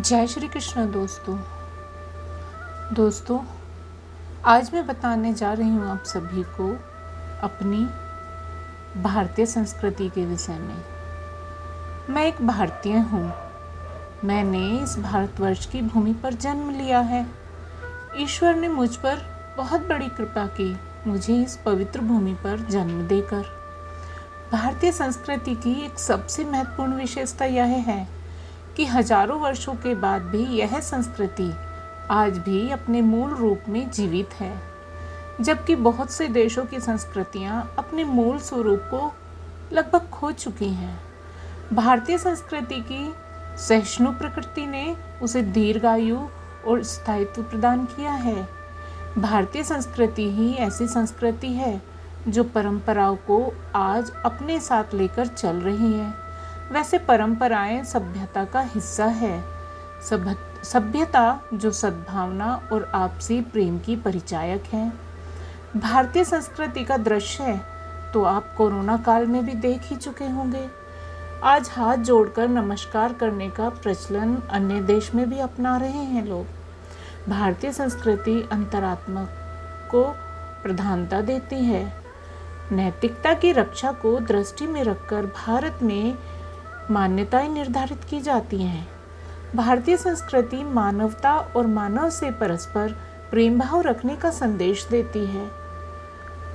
जय श्री कृष्ण दोस्तों, आज मैं बताने जा रही हूँ आप सभी को अपनी भारतीय संस्कृति के विषय में। मैं एक भारतीय हूँ। मैंने इस भारतवर्ष की भूमि पर जन्म लिया है। ईश्वर ने मुझ पर बहुत बड़ी कृपा की, मुझे इस पवित्र भूमि पर जन्म देकर। भारतीय संस्कृति की एक सबसे महत्वपूर्ण विशेषता यह है कि हजारों वर्षों के बाद भी यह संस्कृति आज भी अपने मूल रूप में जीवित है, जबकि बहुत से देशों की संस्कृतियां अपने मूल स्वरूप को लगभग खो चुकी हैं। भारतीय संस्कृति की सहिष्णु प्रकृति ने उसे दीर्घायु और स्थायित्व प्रदान किया है। भारतीय संस्कृति ही ऐसी संस्कृति है जो परंपराओं को आज अपने साथ लेकर चल रही है। वैसे परंपराएं सभ्यता का हिस्सा है। सभ्यता जो सद्भावना और आपसी प्रेम की परिचायक है। भारतीय संस्कृति का दृश्य तो आप कोरोना काल में भी देख ही चुके होंगे। आज हाथ जोड़कर नमस्कार करने का प्रचलन अन्य देश में भी अपना रहे हैं लोग। भारतीय संस्कृति अंतरात्मा को प्रधानता देती है। नैतिकता की रक्षा को दृष्टि में रखकर भारत में मान्यताएं निर्धारित की जाती हैं। भारतीय संस्कृति मानवता और मानव से परस्पर प्रेम भाव रखने का संदेश देती है।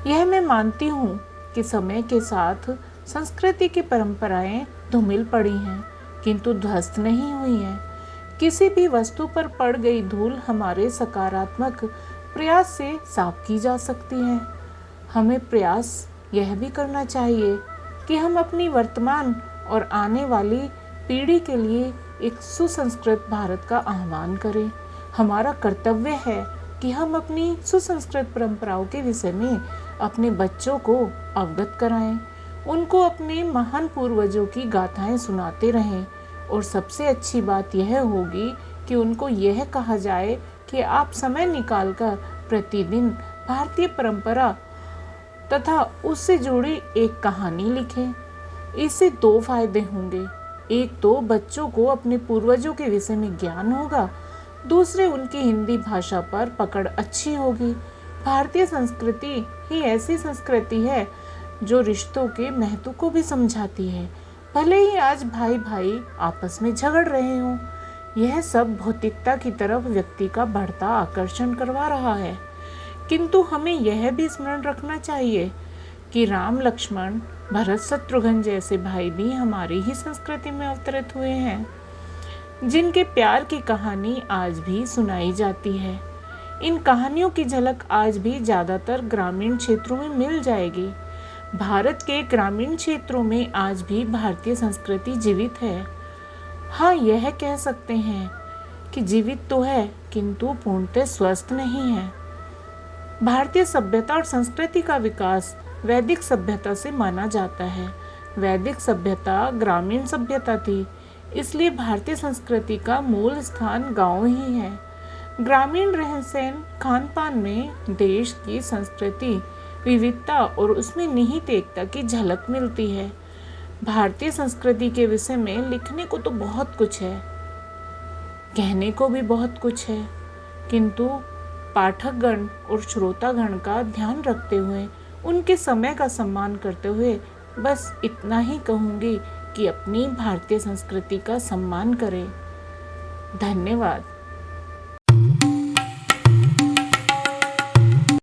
यह मैं मानती हूँ कि समय के साथ संस्कृति की परंपराएं धूमिल पड़ी हैं, किंतु ध्वस्त नहीं हुई हैं। किसी भी वस्तु पर पड़ गई धूल हमारे सकारात्मक प्रयास से साफ की जा सकती है। हमें प्रयास यह भी करना चाहिए कि हम अपनी वर्तमान और आने वाली पीढ़ी के लिए एक सुसंस्कृत भारत का आह्वान करें। हमारा कर्तव्य है कि हम अपनी सुसंस्कृत परंपराओं के विषय में अपने बच्चों को अवगत कराएं, उनको अपने महान पूर्वजों की गाथाएं सुनाते रहें। और सबसे अच्छी बात यह होगी कि उनको यह कहा जाए कि आप समय निकालकर प्रतिदिन भारतीय परंपरा तथा उससे जुड़ी एक कहानी लिखें। इससे दो फायदे होंगे। एक तो बच्चों को अपने पूर्वजों के विषय में ज्ञान होगा, दूसरे उनकी हिंदी भाषा पर पकड़ अच्छी होगी। भारतीय संस्कृति ही ऐसी संस्कृति है जो रिश्तों के महत्व को भी समझाती है। भले ही आज भाई भाई आपस में झगड़ रहे हों, यह सब भौतिकता की तरफ व्यक्ति का बढ़ता आकर्षण करवा रहा है। किंतु हमें यह भी स्मरण रखना चाहिए कि राम लक्ष्मण भरत शत्रुघ्न जैसे भाई भी हमारी ही संस्कृति में अवतरित हुए हैं, जिनके प्यार की कहानी आज भी सुनाई जाती है। इन कहानियों की झलक आज भी ज्यादातर ग्रामीण क्षेत्रों में मिल जाएगी। भारत के ग्रामीण क्षेत्रों में आज भी भारतीय संस्कृति जीवित है। हाँ, यह कह सकते हैं कि जीवित तो है, किंतु पूर्णतः स्वस्थ नहीं है। भारतीय सभ्यता और संस्कृति का विकास वैदिक सभ्यता से माना जाता है। वैदिक सभ्यता ग्रामीण सभ्यता थी, इसलिए भारतीय संस्कृति का मूल स्थान गांव ही है। ग्रामीण रहन सहन खान पान में देश की संस्कृति विविधता और उसमें निहित एकता की झलक मिलती है। भारतीय संस्कृति के विषय में लिखने को तो बहुत कुछ है, कहने को भी बहुत कुछ है, किंतु पाठकगण और श्रोतागण का ध्यान रखते हुए, उनके समय का सम्मान करते हुए बस इतना ही कहूँगी कि अपनी भारतीय संस्कृति का सम्मान करें। धन्यवाद।